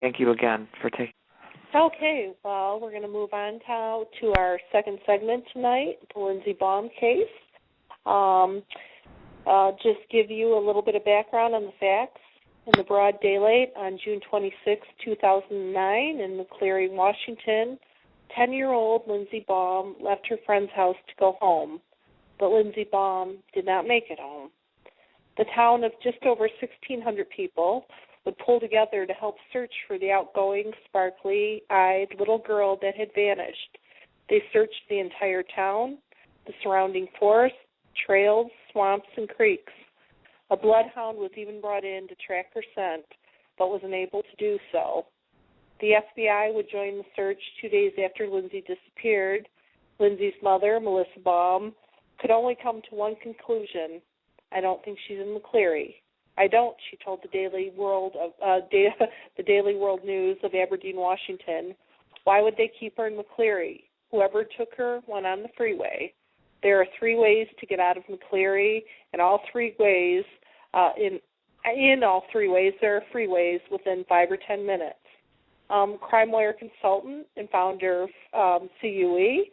Thank you again for taking. Okay, well, we're going to move on now to our second segment tonight, the Lindsey Baum case. Just give you a little bit of background on the facts. In the broad daylight on June 26, 2009, in McCleary, Washington, 10-year-old Lindsey Baum left her friend's house to go home, but Lindsey Baum did not make it home. The town of just over 1,600 people would pull together to help search for the outgoing, sparkly-eyed little girl that had vanished. They searched the entire town, the surrounding forest, trails, swamps, and creeks. A bloodhound was even brought in to track her scent, but was unable to do so. The FBI would join the search 2 days after Lindsey disappeared. Lindsey's mother, Melissa Baum, could only come to one conclusion: I don't think she's in McCleary. I don't, she told the Daily World News of Aberdeen, Washington. Why would they keep her in McCleary? Whoever took her went on the freeway. There are 3 ways to get out of McCleary, and all 3 ways, in all 3 ways, there are freeways within 5 or 10 minutes. Crime lawyer consultant and founder of CUE,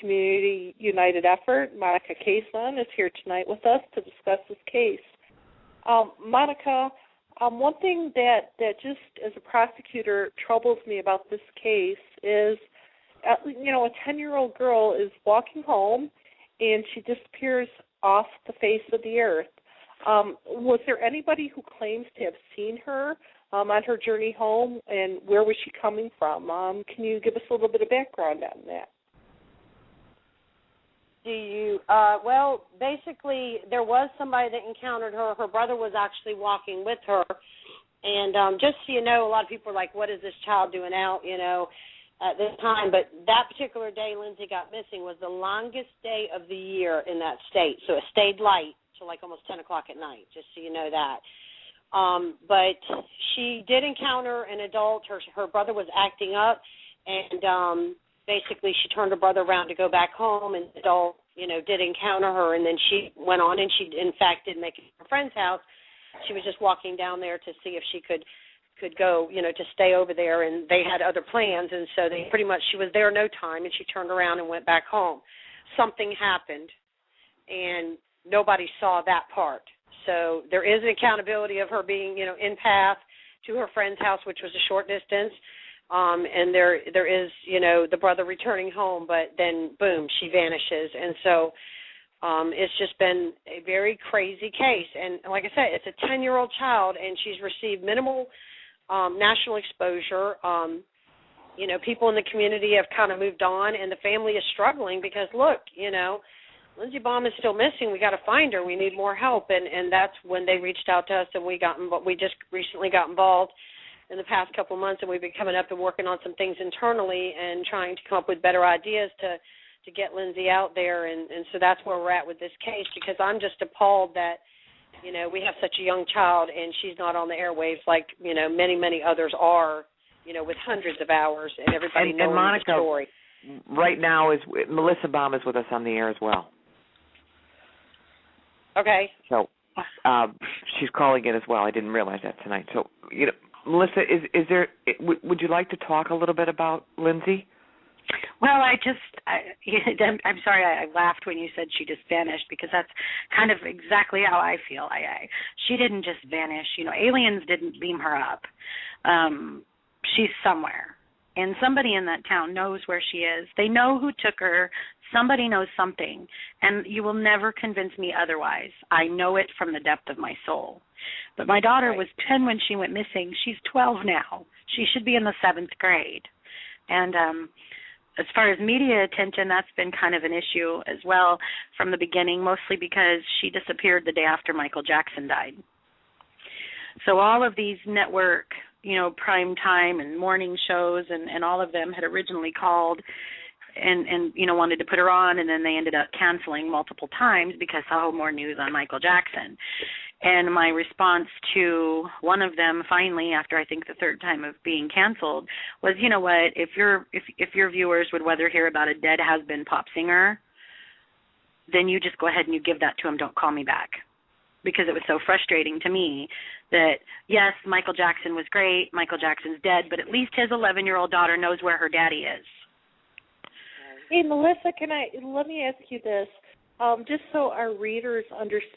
Community United Effort, Monica Cason, is here tonight with us to discuss this case. Monica, one thing that just as a prosecutor troubles me about this case is, a 10-year-old girl is walking home and she disappears off the face of the earth. Was there anybody who claims to have seen her on her journey home, and where was she coming from? Can you give us a little bit of background on that? Well, basically, there was somebody that encountered her. Her brother was actually walking with her. And just so you know, a lot of people are like, what is this child doing out, at this time? But that particular day Lindsey got missing was the longest day of the year in that state. So it stayed light till like almost 10 o'clock at night, just so you know that. But she did encounter an adult. Her brother was acting up, and basically she turned her brother around to go back home, and the adult, did encounter her, and then she went on, and she, in fact, did make it to her friend's house. She was just walking down there to see if she could go, to stay over there, and they had other plans, and so she was there no time, and she turned around and went back home. Something happened, and nobody saw that part. So there is an accountability of her being, in path to her friend's house, which was a short distance, and there is, the brother returning home, but then, boom, she vanishes. And so it's just been a very crazy case. And like I said, it's a 10-year-old child, and she's received minimal national exposure. People in the community have kind of moved on, and the family is struggling because, look, Lindsey Baum is still missing. We got to find her. We need more help, and that's when they reached out to us, and we just recently got involved in the past couple of months, and we've been coming up and working on some things internally and trying to come up with better ideas to get Lindsey out there, and so that's where we're at with this case, because I'm just appalled that we have such a young child and she's not on the airwaves like many, many others are, with hundreds of hours, and everybody knows and Monica, the story. Right now Melissa Baum is with us on the air as well. Okay. So she's calling in as well. I didn't realize that tonight. So, Melissa, is there? Would you like to talk a little bit about Lindsey? Well, I'm sorry I laughed when you said she just vanished, because that's kind of exactly how I feel. She didn't just vanish. Aliens didn't beam her up. She's somewhere, and somebody in that town knows where she is. They know who took her. Somebody knows something, and you will never convince me otherwise. I know it from the depth of my soul. But my daughter was 10 when she went missing. She's 12 now. She should be in the 7th grade. And as far as media attention, that's been kind of an issue as well from the beginning, mostly because she disappeared the day after Michael Jackson died. So all of these network, prime time and morning shows and all of them had originally called and wanted to put her on, and then they ended up canceling multiple times because more news on Michael Jackson. And my response to one of them finally, after I think the 3rd time of being canceled, was, you know what, if your viewers would rather hear about a dead has-been pop singer, then you just go ahead and you give that to them. Don't call me back. because it was so frustrating to me that, yes, Michael Jackson was great, Michael Jackson's dead, but at least his 11-year-old daughter knows where her daddy is. Hey, Melissa, let me ask you this, just so our readers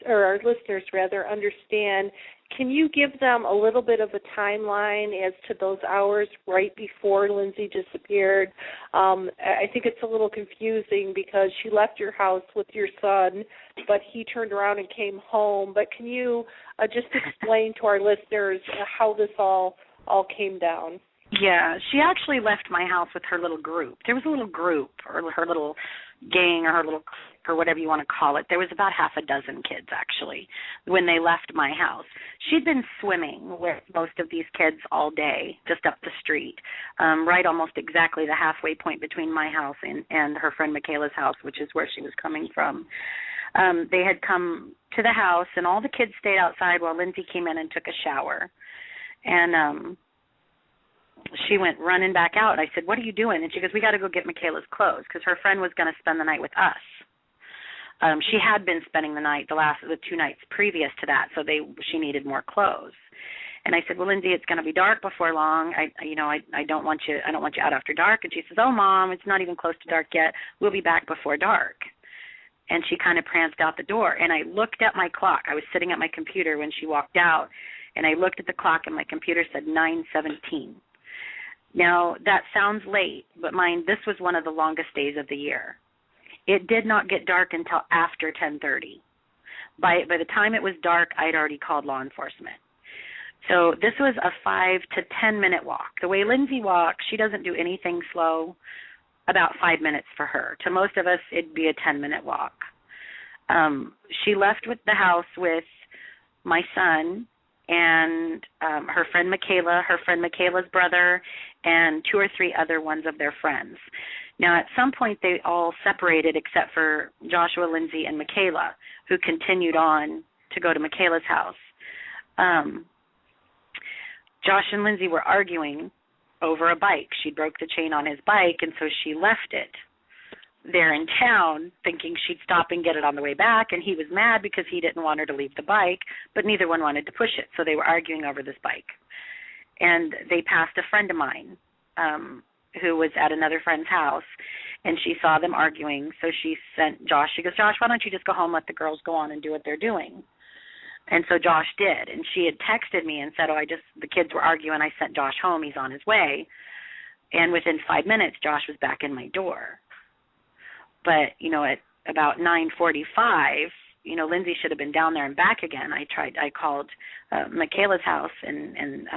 or our listeners rather understand. Can you give them a little bit of a timeline as to those hours right before Lindsey disappeared? I think it's a little confusing because she left your house with your son, but he turned around and came home. But can you just explain to our listeners how this all came down? Yeah, she actually left my house with her little group. There was a little group, or her little gang, or her little, or whatever you want to call it. There was about half a dozen kids, actually, when they left my house. She'd been swimming with most of these kids all day, just up the street, right almost exactly the halfway point between my house and her friend Michaela's house, which is where she was coming from. They had come to the house, and all the kids stayed outside while Lindsey came in and took a shower. And she went running back out. I said, "What are you doing?" And she goes, "We got to go get Michaela's clothes," because her friend was going to spend the night with us. She had been spending the night the 2 nights previous to that, so she needed more clothes. And I said, "Well, Lindsey, it's going to be dark before long. I don't want you out after dark." And she says, "Oh, Mom, it's not even close to dark yet. We'll be back before dark." And she kind of pranced out the door. And I looked at my clock. I was sitting at my computer when she walked out, and I looked at the clock, and my computer said 9:17. Now, that sounds late, but mind, this was one of the longest days of the year. It did not get dark until after 10:30. By the time it was dark, I'd already called law enforcement. So this was a 5 to 10 minute walk. The way Lindsey walks, she doesn't do anything slow. About 5 minutes for her. To most of us, it'd be a 10-minute walk. She left with the house with my son and her friend Michaela, her friend Michaela's brother, and 2 or 3 other ones of their friends. Now, at some point, they all separated except for Joshua, Lindsey, and Michaela, who continued on to go to Michaela's house. Josh and Lindsey were arguing over a bike. She broke the chain on his bike, and so she left it there in town, thinking she'd stop and get it on the way back, and he was mad because he didn't want her to leave the bike, but neither one wanted to push it, so they were arguing over this bike. And they passed a friend of mine who was at another friend's house, and she saw them arguing, so she sent Josh. She goes, "Josh, why don't you just go home, let the girls go on and do what they're doing?" And so Josh did, and she had texted me and said, the kids were arguing, I sent Josh home, he's on his way. And within 5 minutes, Josh was back in my door. But, at about 9:45, Lindsey should have been down there and back again. I called Michaela's house and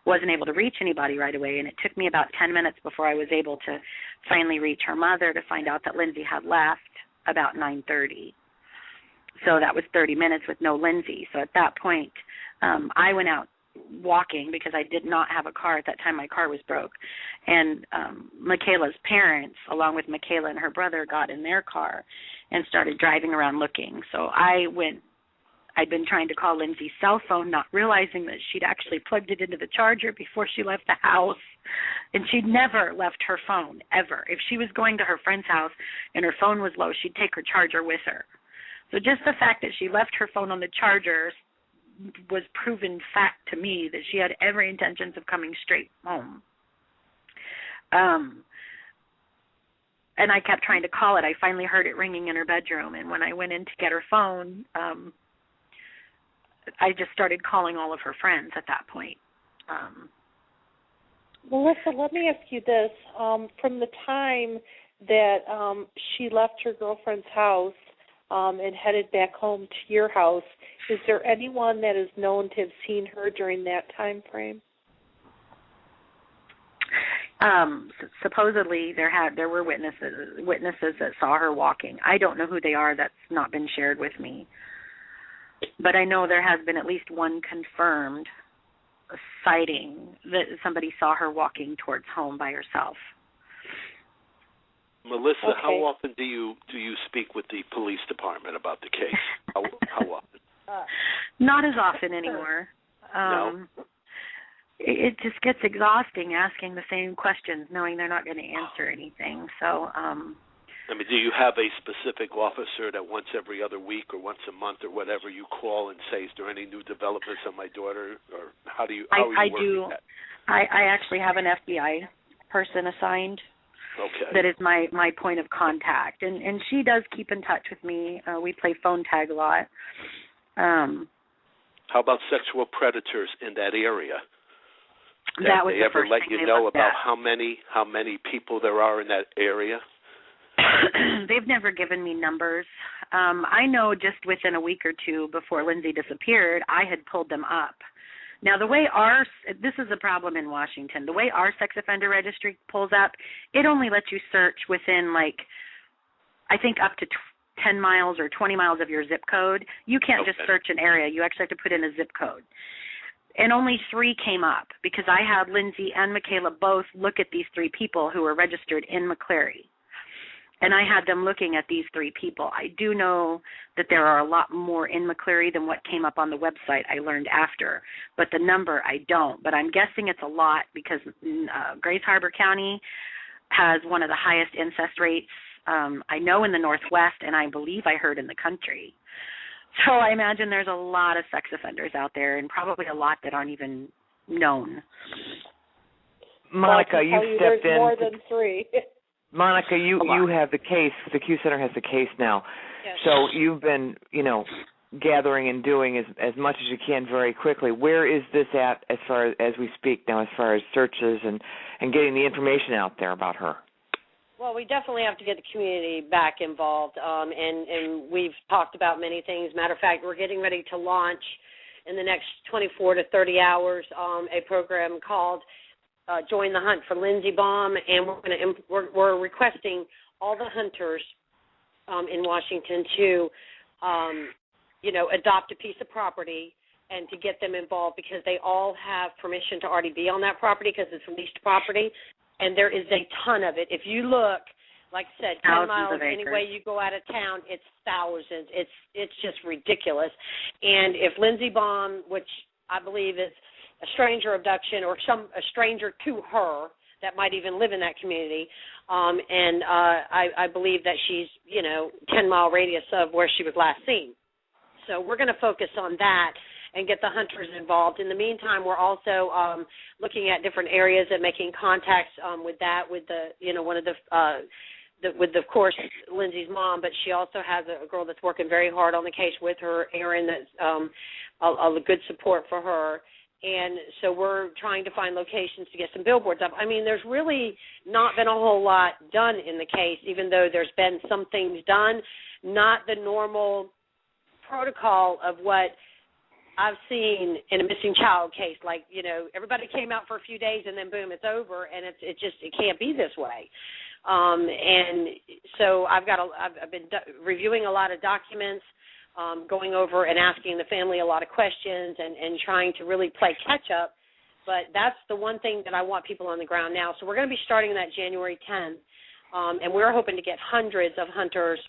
wasn't able to reach anybody right away, and it took me about 10 minutes before I was able to finally reach her mother to find out that Lindsey had left about 9:30. So that was 30 minutes with no Lindsey. So at that point, I went out walking because I did not have a car at that time. My car was broke. And Michaela's parents, along with Michaela and her brother, got in their car and started driving around looking. So I'd been trying to call Lindsey's cell phone, not realizing that she'd actually plugged it into the charger before she left the house. And she'd never left her phone, ever. If she was going to her friend's house and her phone was low, she'd take her charger with her. So just the fact that she left her phone on the charger was proven fact to me that she had every intentions of coming straight home. And I kept trying to call it. I finally heard it ringing in her bedroom, and when I went in to get her phone, I just started calling all of her friends at that point. Melissa, let me ask you this. From the time that she left her girlfriend's house and headed back home to your house, is there anyone that is known to have seen her during that time frame? Supposedly there were witnesses that saw her walking. I don't know who they are. That's not been shared with me. But I know there has been at least one confirmed sighting that somebody saw her walking towards home by herself. Melissa, okay. How often do you speak with the police department about the case? How often? Not as often anymore. No? It just gets exhausting asking the same questions, knowing they're not going to answer anything. So, I mean, do you have a specific officer that once every other week or once a month or whatever you call and say, is there any new developments on my daughter? Or how are you working that? I actually have an FBI person assigned. Okay. That is my point of contact. And she does keep in touch with me. We play phone tag a lot. How about sexual predators in that area? That was they the ever first let thing you they know looked about at. how many people there are in that area? They've never given me numbers. I know just within a week or two before Lindsey disappeared, I had pulled them up. Now, this is a problem in Washington. The way our sex offender registry pulls up, it only lets you search within, I think up to 10 miles or 20 miles of your zip code. You can't just search an area. You actually have to put in a zip code. And only 3 came up because I had Lindsey and Michaela both look at these 3 people who were registered in McCleary. And I had them looking at these 3 people. I do know that there are a lot more in McCleary than what came up on the website I learned after. But the number, I don't. But I'm guessing it's a lot because Grace Harbor County has one of the highest incest rates, I know, in the Northwest, and I believe I heard in the country. So I imagine there's a lot of sex offenders out there and probably a lot that aren't even known. Monica, you stepped in. There's more than 3. Monica, you have the case. The Q Center has the case now. Yes. So you've been, gathering and doing as much as you can very quickly. Where is this at as far as we speak now, as far as searches and getting the information out there about her? Well, we definitely have to get the community back involved, and we've talked about many things. Matter of fact, we're getting ready to launch in the next 24 to 30 hours a program called Join the Hunt for Lindsey Baum, and we're requesting all the hunters in Washington to, adopt a piece of property and to get them involved because they all have permission to already be on that property because it's leased property, and there is a ton of it. If you look, like I said, 10 miles any way you go out of town, it's thousands. It's just ridiculous. And if Lindsey Baum, which I believe is a stranger abduction or a stranger to her that might even live in that community. I believe that she's, 10-mile radius of where she was last seen. So we're going to focus on that and get the hunters involved. In the meantime, we're also looking at different areas and making contacts with of course, Lindsey's mom, but she also has a girl that's working very hard on the case with her, Erin, that's a good support for her. And so we're trying to find locations to get some billboards up. I mean, there's really not been a whole lot done in the case, even though there's been some things done, not the normal protocol of what I've seen in a missing child case. Like, everybody came out for a few days and then boom, it's over, and it can't be this way. And so I've been reviewing a lot of documents, going over and asking the family a lot of questions and trying to really play catch-up. But that's the one thing that I want people on the ground now. So we're going to be starting that January 10th, and we're hoping to get hundreds of hunters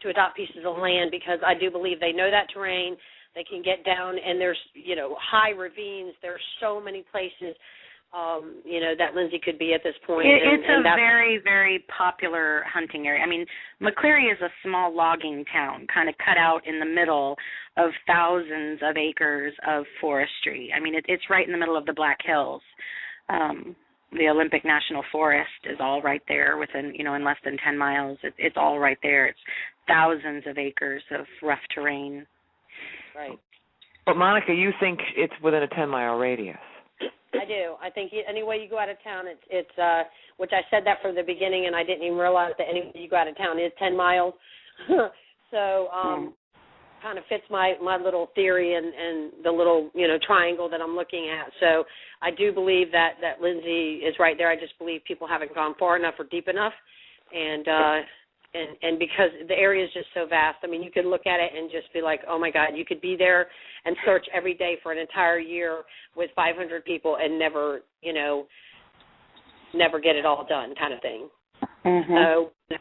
to adopt pieces of land because I do believe they know that terrain. They can get down, and there's, high ravines. There's so many places that Lindsey could be at this point. It's a very, very popular hunting area. I mean, McCleary is a small logging town, kind of cut out in the middle of thousands of acres of forestry. I mean, it's right in the middle of the Black Hills. The Olympic National Forest is all right there within, in less than 10 miles. It's all right there. It's thousands of acres of rough terrain. Right. But, Monica, you think it's within a 10-mile radius? I do. I think any way you go out of town, it's which I said that from the beginning, and I didn't even realize that any way you go out of town is 10 miles. So kind of fits my little theory and the little, triangle that I'm looking at. So I do believe that Lindsey is right there. I just believe people haven't gone far enough or deep enough. And because the area is just so vast, I mean, you could look at it and just be like, oh, my God, you could be there and search every day for an entire year with 500 people and never get it all done kind of thing. Mm-hmm.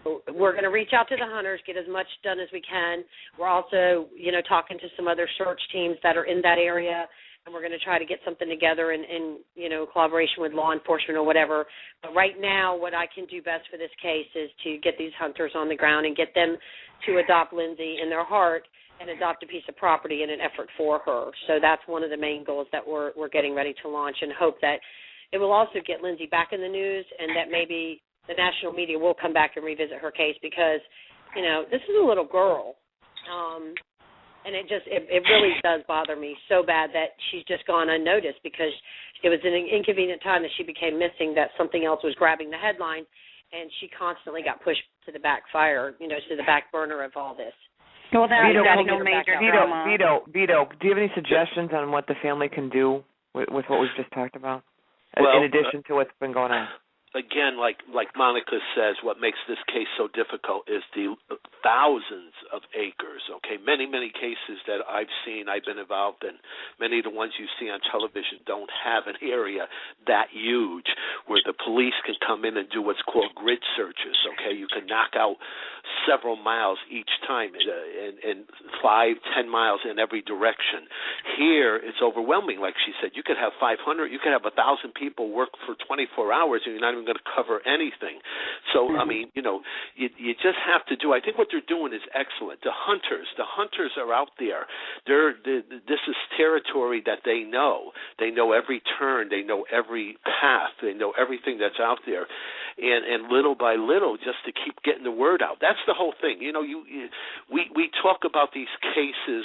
So we're going to reach out to the hunters, get as much done as we can. We're also, talking to some other search teams that are in that area and we're going to try to get something together in collaboration with law enforcement or whatever. But right now, what I can do best for this case is to get these hunters on the ground and get them to adopt Lindsey in their heart and adopt a piece of property in an effort for her. So that's one of the main goals that we're getting ready to launch, and hope that it will also get Lindsey back in the news, and that maybe the national media will come back and revisit her case, because, this is a little girl. And it really does bother me so bad that she's just gone unnoticed, because it was an inconvenient time that she became missing, that something else was grabbing the headlines, and she constantly got pushed to the backfire, to the back burner of all this. Well, that's no major drama. Vito, do you have any suggestions on what the family can do with what we've just talked about, in addition to what's been going on? Again, like Monica says, what makes this case so difficult is the thousands of acres, okay? Many, many cases that I've seen, I've been involved in, many of the ones you see on television don't have an area that huge where the police can come in and do what's called grid searches, okay? You can knock out several miles each time and 5-10 miles in every direction. Here, it's overwhelming. Like she said, you could have 500, you could have 1,000 people work for 24 hours and you're not even going to cover anything. So, I mean, you just have to do, I think what they're doing is excellent. The hunters are out there. This is territory that they know. They know every turn. They know every path. They know everything that's out there. And little by little, just to keep getting the word out. That's the whole thing. We talk about these cases.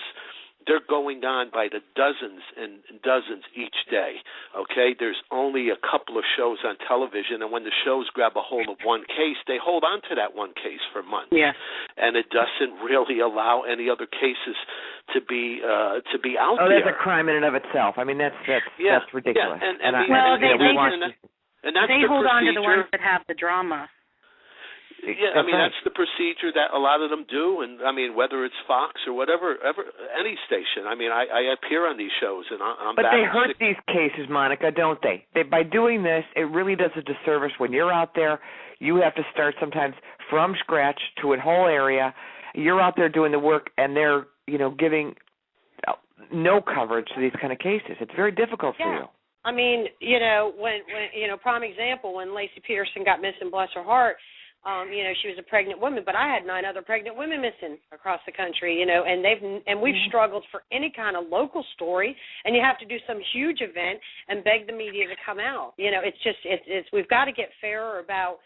They're going on by the dozens and dozens each day, okay? There's only a couple of shows on television, and when the shows grab a hold of one case, they hold on to that one case for months. Yeah. And it doesn't really allow any other cases to be out there. Oh, that's a crime in and of itself. I mean, that's ridiculous. Yeah. And they hold on to the ones that have the drama. Yeah, I mean, that's the procedure that a lot of them do, and I mean, whether it's Fox or whatever, any station. I mean, I appear on these shows, and I'm But back. they hurt these cases, Monica, don't they? By doing this, it really does a disservice. When you're out there, you have to start sometimes from scratch to a whole area. You're out there doing the work, and they're, giving no coverage to these kind of cases. It's very difficult for you. I mean, when prime example, when Lacey Peterson got missing, bless her heart, she was a pregnant woman, but I had 9 other pregnant women missing across the country, and we've struggled for any kind of local story, and you have to do some huge event and beg the media to come out. It's we've got to get fairer about,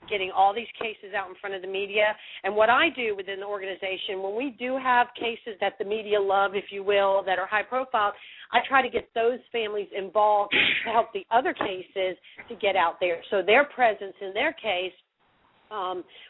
getting all these cases out in front of the media. And what I do within the organization, when we do have cases that the media love, if you will, that are high profile, I try to get those families involved to help the other cases to get out there. So their presence in their case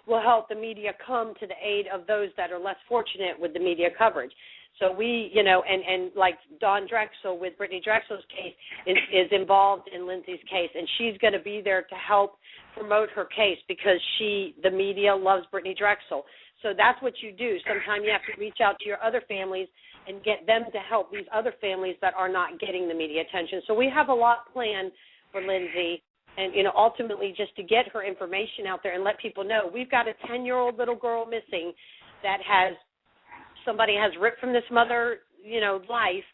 will help the media come to the aid of those that are less fortunate with the media coverage. So we, and like Dawn Drexel with Brittany Drexel's case is involved in Lindsey's case, and she's going to be there to help promote her case because the media loves Brittany Drexel. So that's what you do. Sometimes you have to reach out to your other families and get them to help these other families that are not getting the media attention. So we have a lot planned for Lindsey, and, ultimately just to get her information out there and let people know. We've got a 10-year-old little girl missing that somebody has ripped from this mother, life,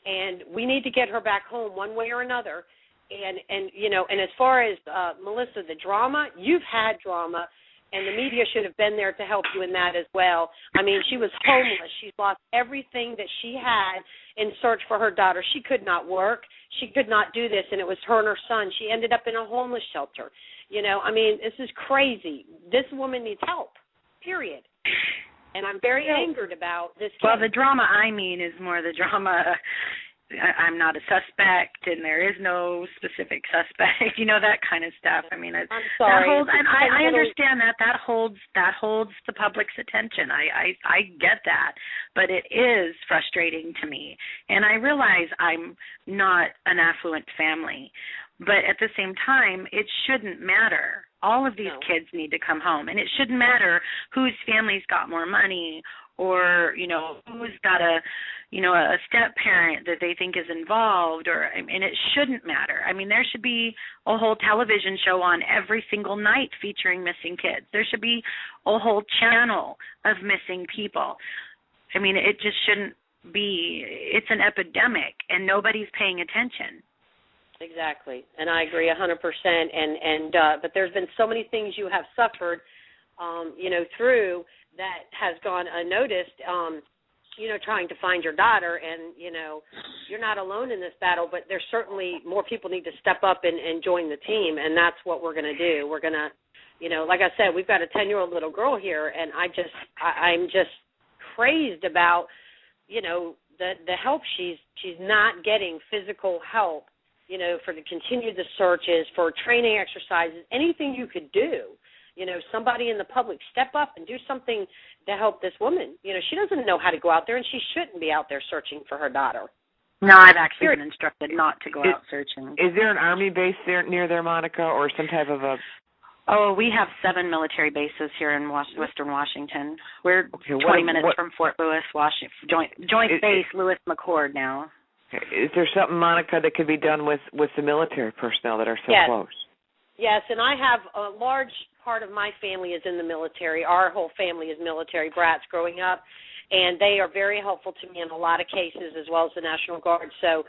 and we need to get her back home one way or another. And as far as, Melissa, the drama, you've had drama, and the media should have been there to help you in that as well. I mean, she was homeless. She's lost everything that she had in search for her daughter. She could not work. She could not do this, and it was her and her son. She ended up in a homeless shelter. I mean, this is crazy. This woman needs help, period. And I'm very angered about this case. Well, the drama is more the drama. I'm not a suspect, and there is no specific suspect. That kind of stuff. I mean, I'm sorry. I understand that. That holds the public's attention. I get that, but it is frustrating to me, and I realize I'm not an affluent family, but at the same time, it shouldn't matter. All of these kids need to come home, and it shouldn't matter whose family's got more money or, who's got a step parent that they think is involved, and it shouldn't matter. I mean, there should be a whole television show on every single night featuring missing kids. There should be a whole channel of missing people. I mean, it just shouldn't be, it's an epidemic, and nobody's paying attention. Exactly, and I agree 100%. But there's been so many things you have suffered, through that has gone unnoticed. Trying to find your daughter, and you're not alone in this battle. But there's certainly more people need to step up and join the team, and that's what we're going to do. We're going to, like I said, we've got a 10-year-old little girl here, and I'm just crazed about, the help she's not getting, physical help. For to continue the searches, for training exercises, anything you could do. Somebody in the public step up and do something to help this woman. She doesn't know how to go out there, and she shouldn't be out there searching for her daughter. No, I've actually been instructed not to go out searching. Is there an Army base there near there, Monica, or some type of a... Oh, we have 7 military bases here in Western Washington. We're 20 minutes from Fort Lewis, Washington. Joint base Lewis McCord now. Is there something, Monica, that could be done with the military personnel that are so close? Yes, and I have a large part of my family is in the military. Our whole family is military brats growing up, and they are very helpful to me in a lot of cases, as well as the National Guard. So,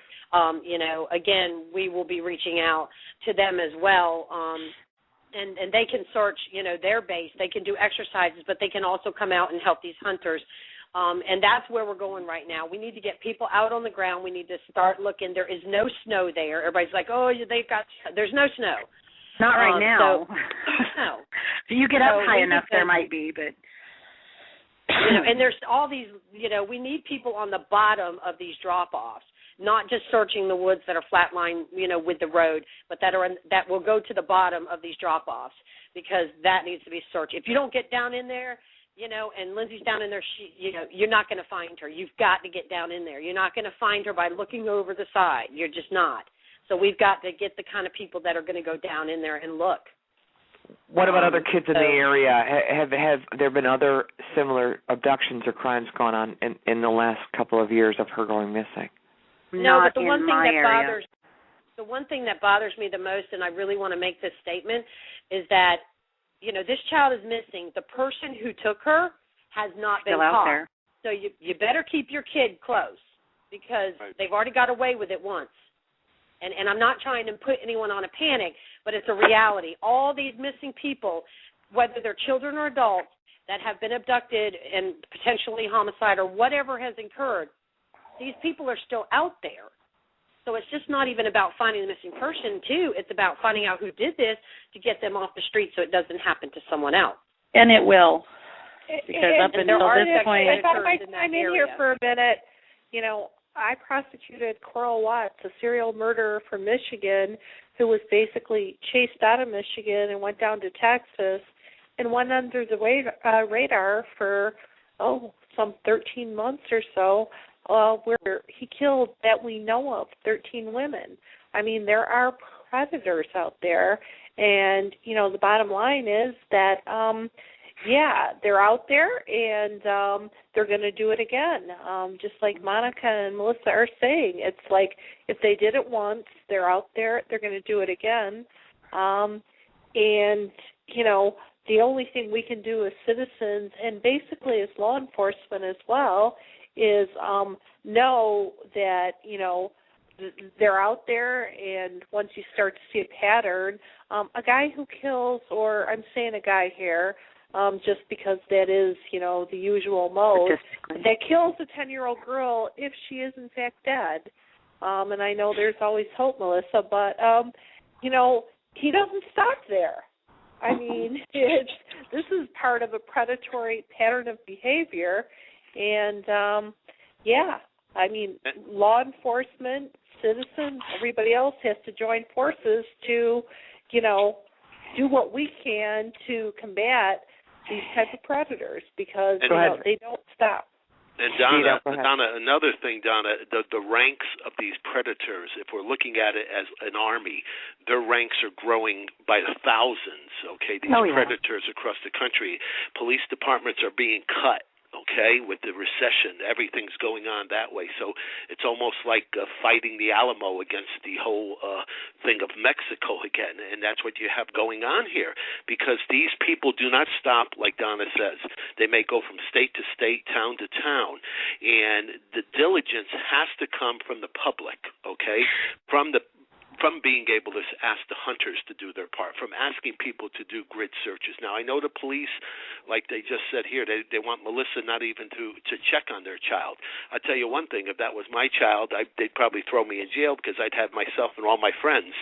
again, we will be reaching out to them as well. And they can search, their base. They can do exercises, but they can also come out and help these hunters. And that's where we're going right now. We need to get people out on the ground. We need to start looking. There is no snow there. Everybody's like, there's no snow. Not right now. So, no. If you get up high enough, there might be, but... and there's all these, we need people on the bottom of these drop-offs, not just searching the woods that are flatline, with the road, but that will go to the bottom of these drop-offs, because that needs to be searched. If you don't get down in there, and Lindsay's down in there, you're not going to find her. You've got to get down in there. You're not going to find her by looking over the side. You're just not. So we've got to get the kind of people that are going to go down in there and look. What about other kids in the area? Have there been other similar abductions or crimes going on in the last couple of years of her going missing? No, but the one thing that bothers me the most, and I really want to make this statement, is that this child is missing. The person who took her has not been caught. There. So you better keep your kid close, because they've already got away with it once. And I'm not trying to put anyone on a panic, but it's a reality. All these missing people, whether they're children or adults, that have been abducted and potentially homicide or whatever has occurred, these people are still out there. So it's just not even about finding the missing person, too. It's about finding out who did this to get them off the street so it doesn't happen to someone else. And it will. Because up until this point... I thought I might chime in here for a minute. I prosecuted Coral Watts, a serial murderer from Michigan, who was basically chased out of Michigan and went down to Texas and went under the radar for, some 13 months or so, where he killed, that we know of, 13 women. I mean, there are predators out there, and, the bottom line is that, they're out there, and they're going to do it again. Just like Monica and Melissa are saying, it's like if they did it once, they're out there, they're going to do it again. The only thing we can do as citizens, and basically as law enforcement as well, is know that, they're out there, and once you start to see a pattern, a guy who kills, or I'm saying a guy here, just because that is, the usual mode, that kills a 10-year-old girl if she is in fact dead. And I know there's always hope, Melissa, but, he doesn't stop there. I mean, this is part of a predatory pattern of behavior. And, law enforcement, citizens, everybody else has to join forces to, do what we can to combat these type of predators, because they don't stop. And Donna, another thing, the ranks of these predators, if we're looking at it as an army, their ranks are growing by the thousands, these predators across the country. Police departments are being cut, okay, with the recession. Everything's going on that way. So it's almost like fighting the Alamo against the whole thing of Mexico again, and that's what you have going on here, because these people do not stop, like Donna says. They may go from state to state, town to town, and the diligence has to come from the public, okay, from being able to ask the hunters to do their part, from asking people to do grid searches. Now, I know the police, like they just said here, they want Melissa not even to check on their child. I'll tell you one thing, if that was my child, they'd probably throw me in jail, because I'd have myself and all my friends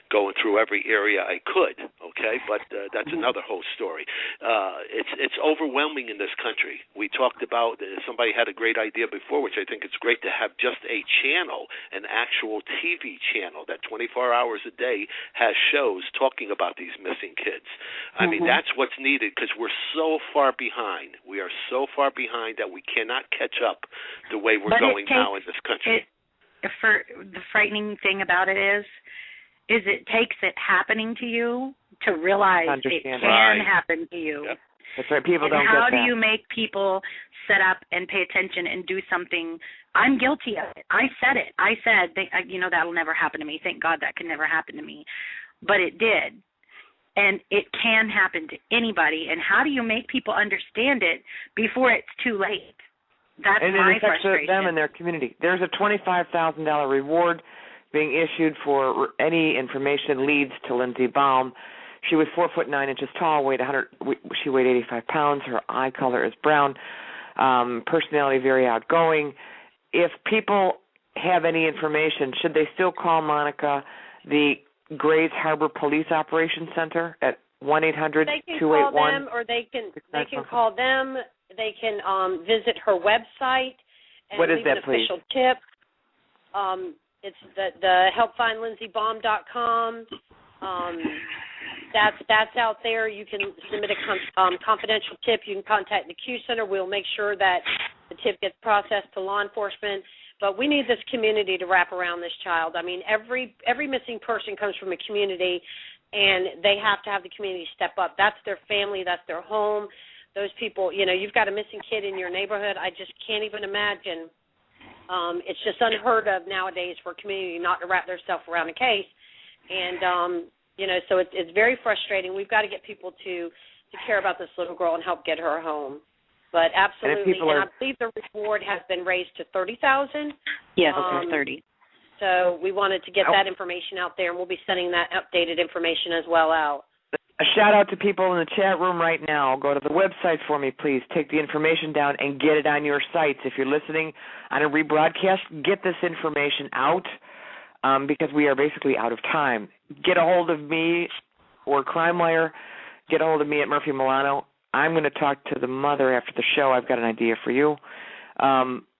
going through every area I could, okay? But that's another whole story. It's overwhelming in this country. We talked about, somebody had a great idea before, which I think it's great to have just a channel, an actual TV channel that 24 hours a day has shows talking about these missing kids. I mean, that's what's needed, because we're so far behind. We are so far behind that we cannot catch up the way we're going now in this country. For the frightening thing about it is it takes it happening to you to realize it can happen to you. Yep. That's right. People don't get that. How do you make people set up and pay attention and do something? I'm guilty of it. I said it. I said, that'll never happen to me. Thank God that can never happen to me. But it did. And it can happen to anybody. And how do you make people understand it before it's too late? That's my frustration. And it affects them and their community. There's a $25,000 reward being issued for any information leads to Lindsey Baum. She was 4'9" tall, she weighed 85 pounds. Her eye color is brown. Personality very outgoing. If people have any information, should they still call Monica, the Grays Harbor Police Operations Center at 1-800-281? They can call them, or they can call them. They can visit her website and what is leave that, an official tip. It's the helpfindlindseybaum.com. That's out there. You can submit a confidential tip. You can contact the Q Center. We'll make sure that the tip gets processed to law enforcement. But we need this community to wrap around this child. I mean, every missing person comes from a community, and they have to have the community step up. That's their family. That's their home. Those people, you've got a missing kid in your neighborhood. I just can't even imagine. It's just unheard of nowadays for a community not to wrap themselves around a case. And, so it's very frustrating. We've got to get people to care about this little girl and help get her home. But absolutely, and I believe the reward has been raised to $30,000. Yes, 30. So we wanted to get that information out there, and we'll be sending that updated information as well out. A shout-out to people in the chat room right now. Go to the website for me, please. Take the information down and get it on your sites. If you're listening on a rebroadcast, get this information out because we are basically out of time. Get a hold of me or CrimeWire. Get a hold of me at Murphy Milano. I'm going to talk to the mother after the show. I've got an idea for you.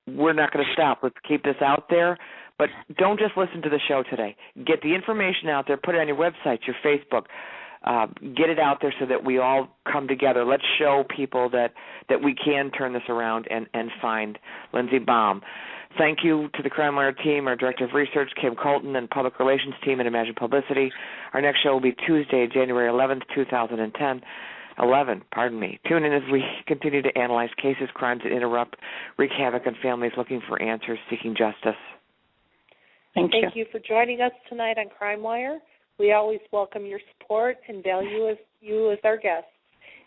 We're not going to stop. Let's keep this out there. But don't just listen to the show today. Get the information out there. Put it on your website, your Facebook. Get it out there so that we all come together. Let's show people that we can turn this around and find Lindsey Baum. Thank you to the CrimeWire team, our Director of Research, Kim Colton, and Public Relations team at Imagine Publicity. Our next show will be Tuesday, January 11th, 2010. Tune in as we continue to analyze cases, crimes that interrupt, wreak havoc on families looking for answers, seeking justice. Thank you for joining us tonight on CrimeWire. We always welcome your support and value you as our guests.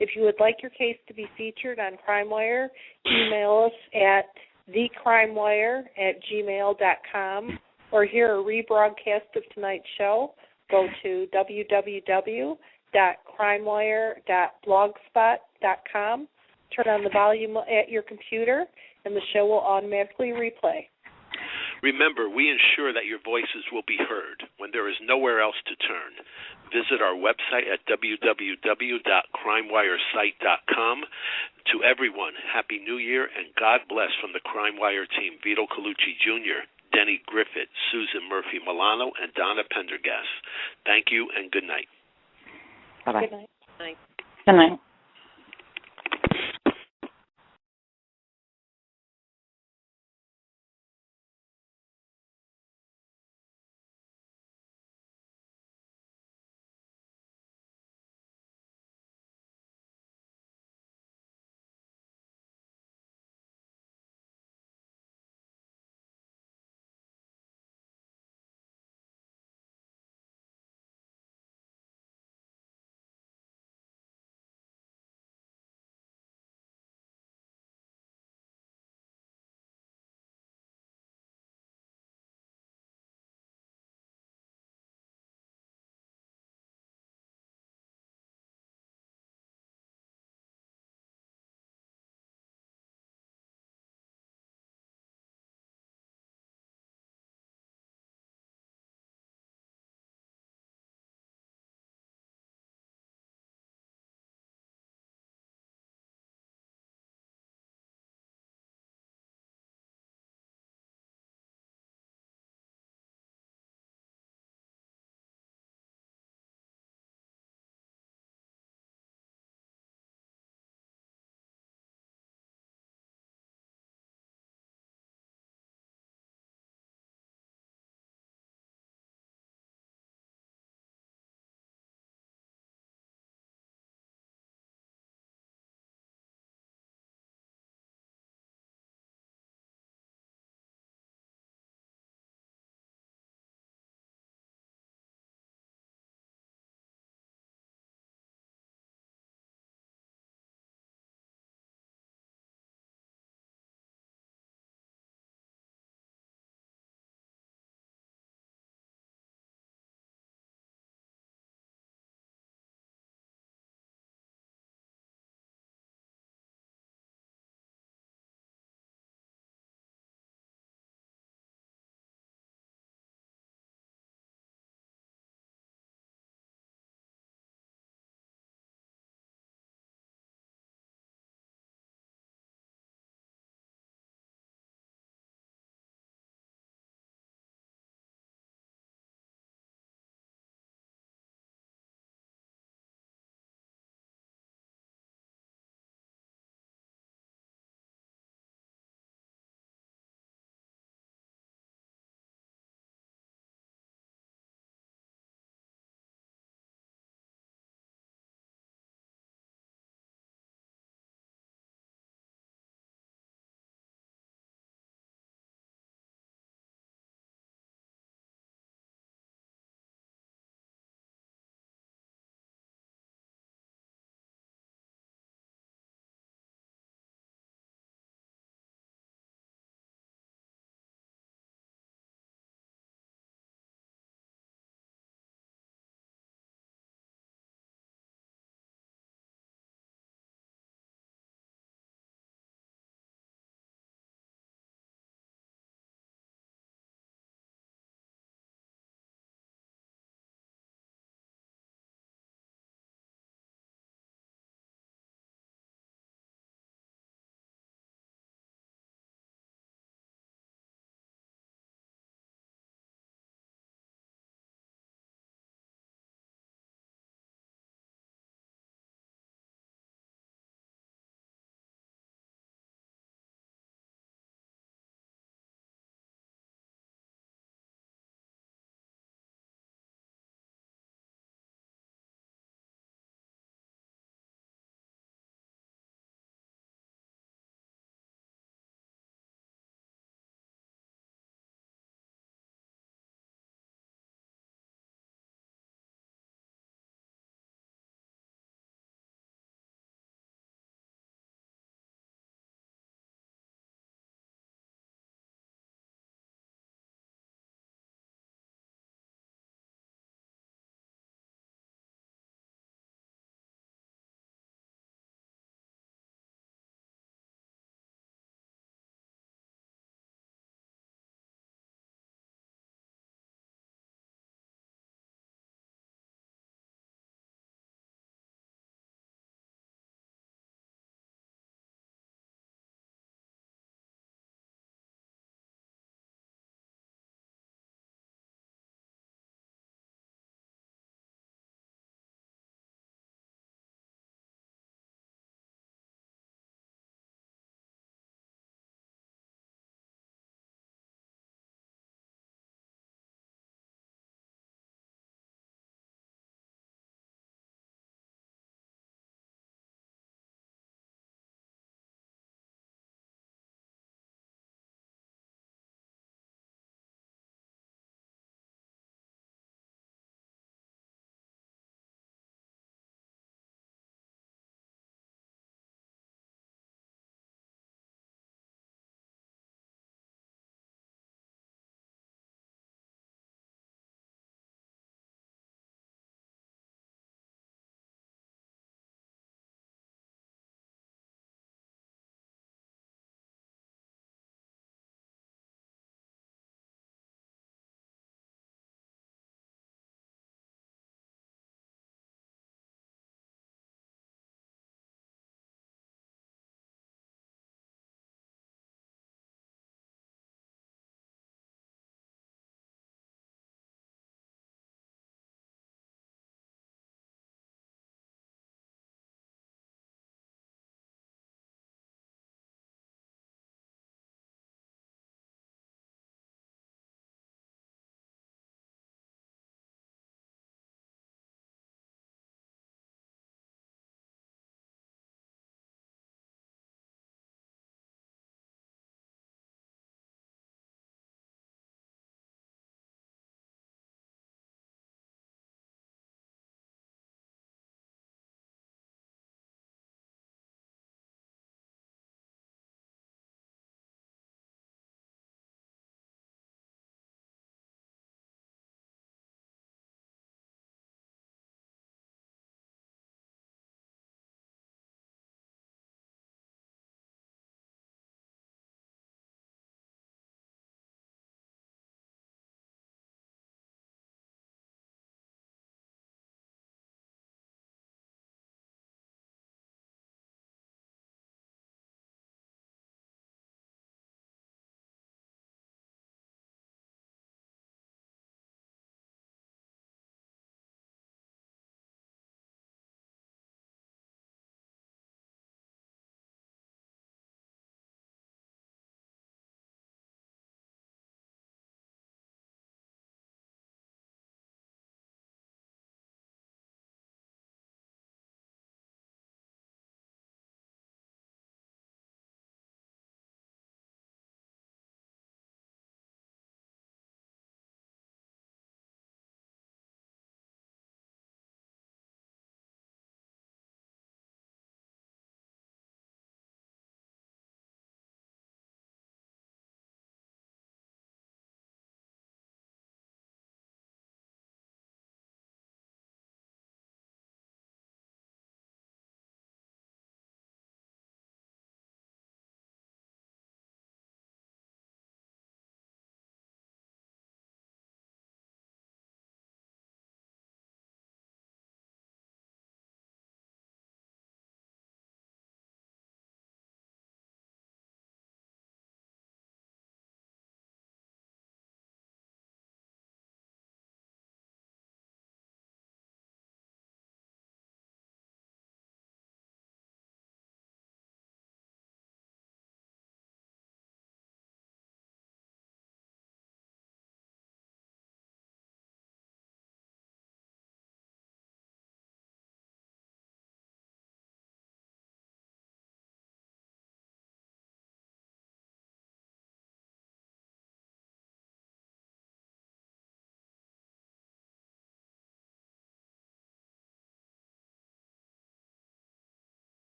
If you would like your case to be featured on CrimeWire, email us at thecrimewire@gmail.com or hear a rebroadcast of tonight's show. Go to www.crimewire.blogspot.com. Turn on the volume at your computer, and the show will automatically replay. Remember, we ensure that your voices will be heard when there is nowhere else to turn. Visit our website at www.crimewiresite.com. To everyone, Happy New Year and God bless from the CrimeWire team, Vito Colucci Jr., Denny Griffith, Susan Murphy Milano, and Donna Pendergast. Thank you and good night. Bye-bye. Good night. Good night.